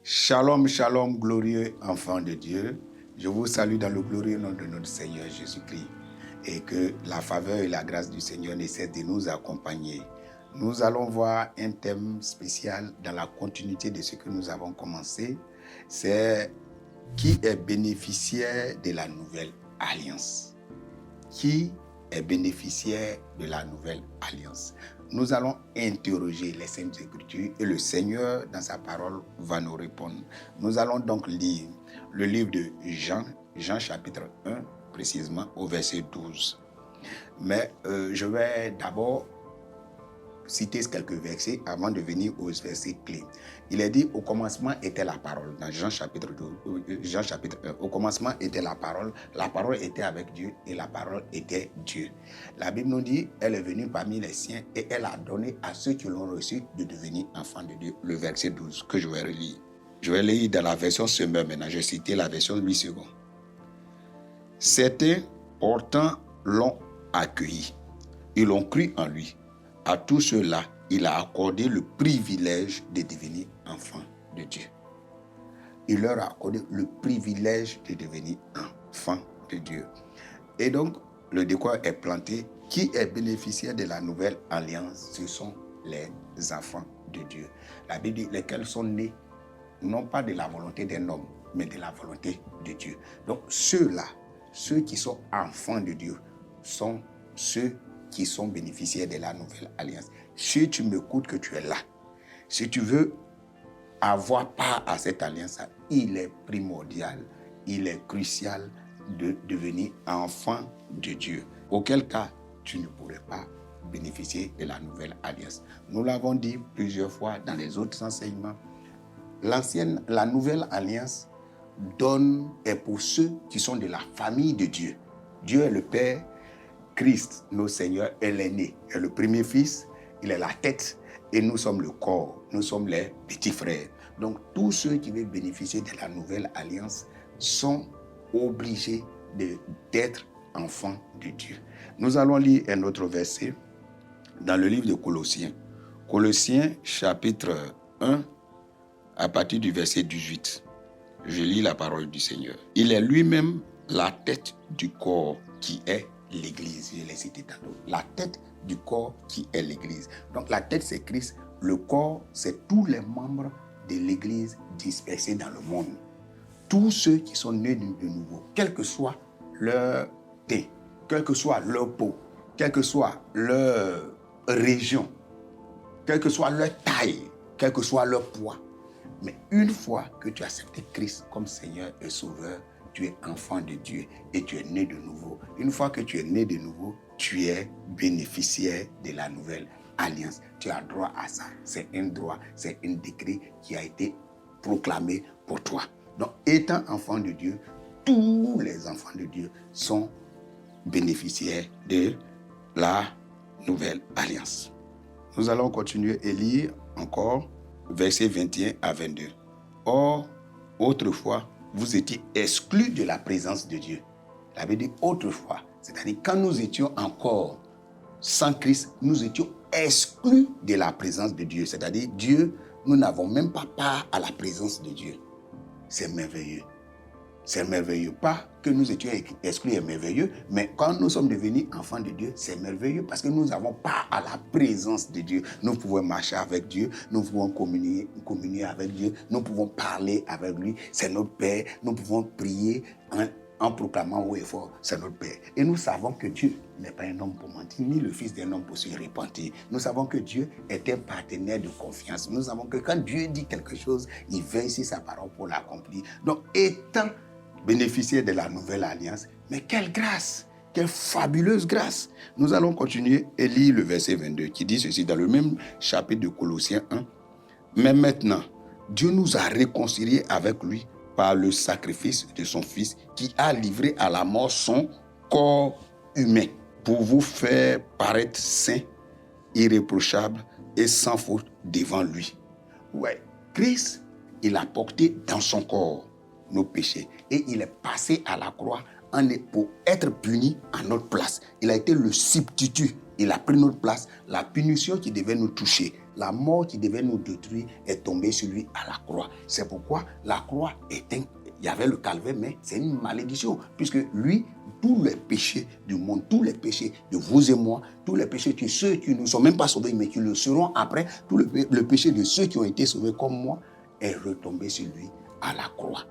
Shalom, shalom, glorieux enfants de Dieu. Je vous salue dans le glorieux nom de notre Seigneur Jésus-Christ et que la faveur et la grâce du Seigneur ne cessent de nous accompagner. Nous allons voir un thème spécial dans la continuité de ce que nous avons commencé. C'est qui est bénéficiaire de la nouvelle alliance. Qui est bénéficiaire de la nouvelle alliance? Nous allons interroger les Saintes Écritures et le Seigneur, dans sa parole, va nous répondre. Nous allons donc lire le livre de Jean chapitre 1, précisément au verset 12. Mais je vais d'abord citer quelques versets avant de venir aux versets clés. Il est dit, au commencement était la parole, dans Jean chapitre 1, au commencement était la parole était avec Dieu et la parole était Dieu. La Bible nous dit, elle est venue parmi les siens et elle a donné à ceux qui l'ont reçu de devenir enfants de Dieu. Le verset 12 que je vais relire. Je vais lire dans la version Semeur maintenant, j'ai cité la version 8 secondes. Certains portant l'ont accueilli, ils l'ont cru en lui. À tous ceux-là, il a accordé le privilège de devenir enfants de Dieu. Il leur a accordé le privilège de devenir enfants de Dieu. Et donc, le décor est planté. Qui est bénéficiaire de la nouvelle alliance? Ce sont les enfants de Dieu. La Bible dit lesquels sont nés, non pas de la volonté d'un homme, mais de la volonté de Dieu. Donc, ceux-là, ceux qui sont enfants de Dieu, sont ceux qui sont bénéficiaires de la nouvelle alliance. Si tu m'écoutes, que tu es là, si tu veux avoir part à cette alliance, il est primordial, il est crucial de devenir enfant de Dieu. Auquel cas, tu ne pourrais pas bénéficier de la nouvelle alliance. Nous l'avons dit plusieurs fois dans les autres enseignements. La nouvelle alliance est pour ceux qui sont de la famille de Dieu. Dieu est le Père. Christ, notre Seigneur, est l'aîné, est le premier fils, il est la tête et nous sommes le corps, nous sommes les petits frères. Donc tous ceux qui veulent bénéficier de la nouvelle alliance sont obligés d'être enfants de Dieu. Nous allons lire un autre verset dans le livre de Colossiens. Colossiens chapitre 1 à partir du verset 18. Je lis la parole du Seigneur. Il est lui-même la tête du corps qui est l'Église, je l'ai cité tantôt. La tête du corps qui est l'Église. Donc la tête c'est Christ, le corps c'est tous les membres de l'Église dispersés dans le monde. Tous ceux qui sont nés de nouveau, quel que soit leur teint, quelle que soit leur peau, quelle que soit leur région, quelle que soit leur taille, quel que soit leur poids. Mais une fois que tu as accepté Christ comme Seigneur et Sauveur, tu es enfant de Dieu et tu es né de nouveau. Une fois que tu es né de nouveau, tu es bénéficiaire de la nouvelle alliance. Tu as droit à ça. C'est un droit, c'est un décret qui a été proclamé pour toi. Donc, étant enfant de Dieu, tous les enfants de Dieu sont bénéficiaires de la nouvelle alliance. Nous allons continuer et lire encore versets 21 à 22. Or, autrefois, vous étiez exclus de la présence de Dieu. La Bible dit autrefois, c'est-à-dire quand nous étions encore sans Christ, nous étions exclus de la présence de Dieu. C'est-à-dire Dieu, nous n'avons même pas part à la présence de Dieu. C'est merveilleux. C'est merveilleux. Pas que nous étions exclus est merveilleux, mais quand nous sommes devenus enfants de Dieu, c'est merveilleux parce que nous avons part à la présence de Dieu. Nous pouvons marcher avec Dieu, nous pouvons communier avec Dieu, nous pouvons parler avec lui. C'est notre Père. Nous pouvons prier en proclamant haut et fort, c'est notre Père. Et nous savons que Dieu n'est pas un homme pour mentir, ni le fils d'un homme pour se repentir. Nous savons que Dieu est un partenaire de confiance. Nous savons que quand Dieu dit quelque chose, il veille sur sa parole pour l'accomplir. Donc, étant bénéficiaire de la nouvelle alliance, mais quelle grâce, quelle fabuleuse grâce. Nous allons continuer et lire le verset 22 qui dit ceci dans le même chapitre de Colossiens 1. Mais maintenant, Dieu nous a réconciliés avec lui par le sacrifice de son Fils qui a livré à la mort son corps humain pour vous faire paraître saints, irréprochables et sans faute devant lui. Ouais, Christ, il a porté dans son corps nos péchés et il est passé à la croix pour être puni à notre place. Il a été le substitut. Il a pris notre place. La punition qui devait nous toucher la mort qui devait nous détruire est tombée sur lui à la croix. C'est pourquoi la croix il y avait le calvaire, mais c'est une malédiction, puisque lui, tous les péchés du monde, tous les péchés de vous et moi, tous les péchés de ceux qui ne sont même pas sauvés, mais qui le seront après, tout le péché de ceux qui ont été sauvés comme moi, est retombé sur lui à la croix.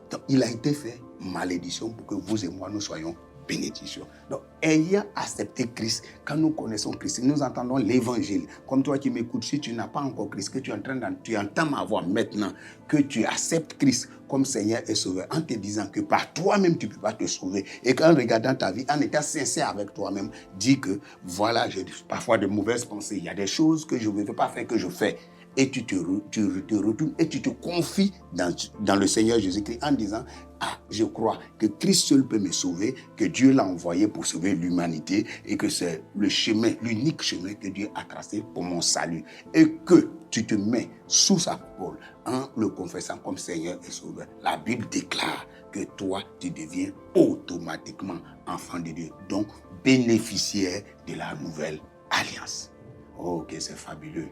Donc, il a été fait malédiction pour que vous et moi, nous soyons bénédiction. Donc, ayant accepté Christ, quand nous connaissons Christ, nous entendons l'évangile. Comme toi qui m'écoutes, si tu n'as pas encore Christ, que tu entends ma voix maintenant, que tu acceptes Christ comme Seigneur et Sauveur, en te disant que par toi-même, tu ne peux pas te sauver. Et qu'en regardant ta vie, en étant sincère avec toi-même, dis que voilà, j'ai parfois de mauvaises pensées. Il y a des choses que je ne veux pas faire, que je fais. Et tu te retournes et tu te confies dans le Seigneur Jésus-Christ en disant, ah, je crois que Christ seul peut me sauver, que Dieu l'a envoyé pour sauver l'humanité et que c'est le chemin, l'unique chemin que Dieu a tracé pour mon salut. Et que tu te mets sous sa parole en le confessant comme Seigneur et Sauveur. La Bible déclare que toi, tu deviens automatiquement enfant de Dieu, donc bénéficiaire de la nouvelle alliance. Oh, que c'est fabuleux.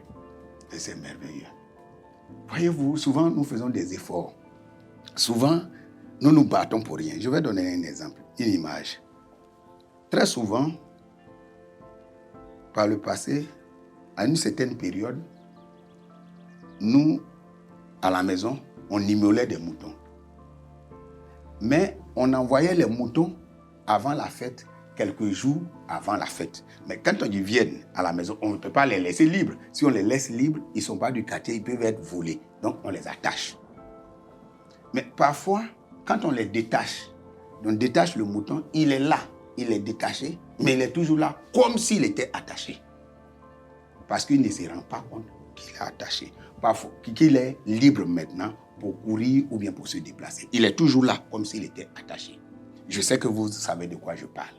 Et c'est merveilleux. Voyez-vous, souvent nous faisons des efforts. Souvent, nous nous battons pour rien. Je vais donner un exemple, une image. Très souvent, par le passé, à une certaine période, nous, à la maison, on immolait des moutons. Mais on envoyait les moutons avant la fête, quelques jours avant la fête. Mais quand ils viennent à la maison, on ne peut pas les laisser libres. Si on les laisse libres, ils ne sont pas du quartier, ils peuvent être volés. Donc, on les attache. Mais parfois, quand on les détache, on détache le mouton, il est là, il est détaché, mais il est toujours là, comme s'il était attaché. Parce qu'il ne se rend pas compte qu'il est attaché. Parfois, qu'il est libre maintenant pour courir ou bien pour se déplacer. Il est toujours là, comme s'il était attaché. Je sais que vous savez de quoi je parle.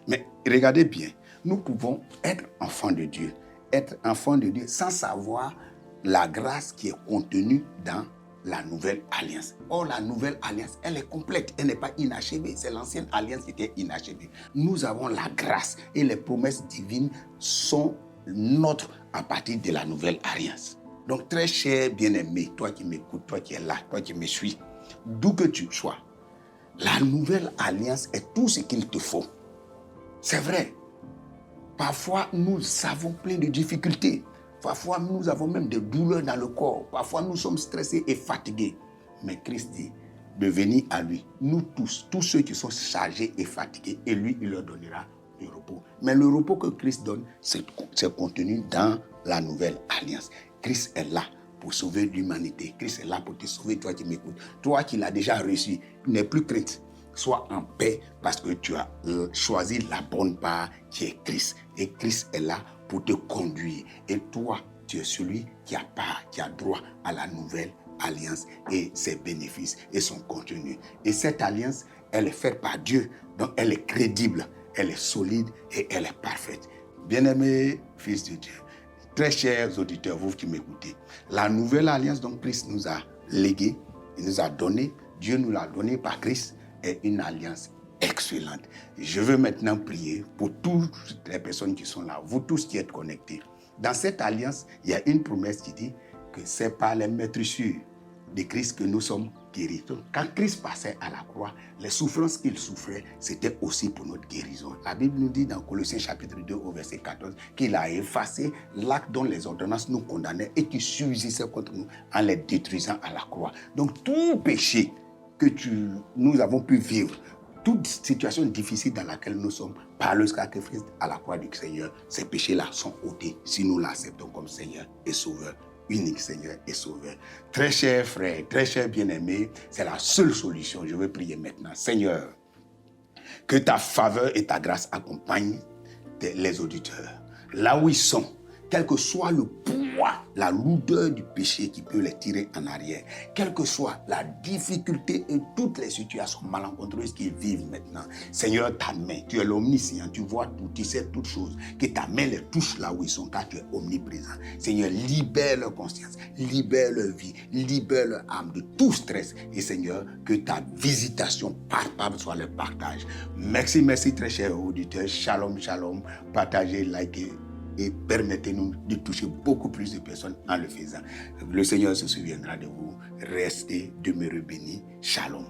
Mais regardez bien, nous pouvons être enfants de Dieu. Être enfants de Dieu sans savoir la grâce qui est contenue dans la nouvelle alliance. Or, la nouvelle alliance, elle est complète, elle n'est pas inachevée. C'est l'ancienne alliance qui était inachevée. Nous avons la grâce et les promesses divines sont nôtres à partir de la nouvelle alliance. Donc, très cher bien-aimé, toi qui m'écoutes, toi qui es là, toi qui me suis, d'où que tu sois, la nouvelle alliance est tout ce qu'il te faut. C'est vrai. Parfois, nous avons plein de difficultés. Parfois, nous avons même des douleurs dans le corps. Parfois, nous sommes stressés et fatigués. Mais Christ dit de venir à lui. Nous tous ceux qui sont chargés et fatigués, et lui, il leur donnera le repos. Mais le repos que Christ donne, c'est contenu dans la nouvelle alliance. Christ est là pour sauver l'humanité. Christ est là pour te sauver, toi qui m'écoutes. Toi qui l'as déjà reçu, n'aie plus crainte. Sois en paix parce que tu as choisi la bonne part qui est Christ. Et Christ est là pour te conduire. Et toi, tu es celui qui a part, qui a droit à la nouvelle alliance et ses bénéfices et son contenu. Et cette alliance, elle est faite par Dieu. Donc elle est crédible, elle est solide et elle est parfaite. Bien-aimés fils de Dieu, très chers auditeurs, vous qui m'écoutez, la nouvelle alliance dont Christ nous a légué, il nous a donné, Dieu nous l'a donné par Christ, est une alliance excellente. Je veux maintenant prier pour toutes les personnes qui sont là, vous tous qui êtes connectés. Dans cette alliance, il y a une promesse qui dit que c'est par les meurtrissures de Christ que nous sommes guéris. Donc, quand Christ passait à la croix, les souffrances qu'il souffrait, c'était aussi pour notre guérison. La Bible nous dit dans Colossiens chapitre 2 au verset 14 qu'il a effacé l'acte dont les ordonnances nous condamnaient et qui subsistait contre nous en les détruisant à la croix. Donc tout péché que nous avons pu vivre, toute situation difficile dans laquelle nous sommes, par le sacrifice à la croix du Seigneur, ces péchés-là sont ôtés si nous l'acceptons comme Seigneur et Sauveur. Unique Seigneur et Sauveur. Très cher frère, très cher bien-aimé, c'est la seule solution. Je veux prier maintenant. Seigneur, que ta faveur et ta grâce accompagnent les auditeurs. Là où ils sont, quel que soit le poids, la lourdeur du péché qui peut les tirer en arrière, quelle que soit la difficulté et toutes les situations malencontreuses qu'ils vivent maintenant, Seigneur, ta main, tu es l'omniscient, tu vois tout, tu sais toutes choses, que ta main les touche là où ils sont, car tu es omniprésent. Seigneur, libère leur conscience, libère leur vie, libère leur âme de tout stress. Et Seigneur, que ta visitation palpable soit le partage. Merci, merci très cher auditeur. Shalom, shalom. Partagez, likez. et permettez-nous de toucher beaucoup plus de personnes en le faisant. Le Seigneur se souviendra de vous. Restez, demeurez bénis. Shalom.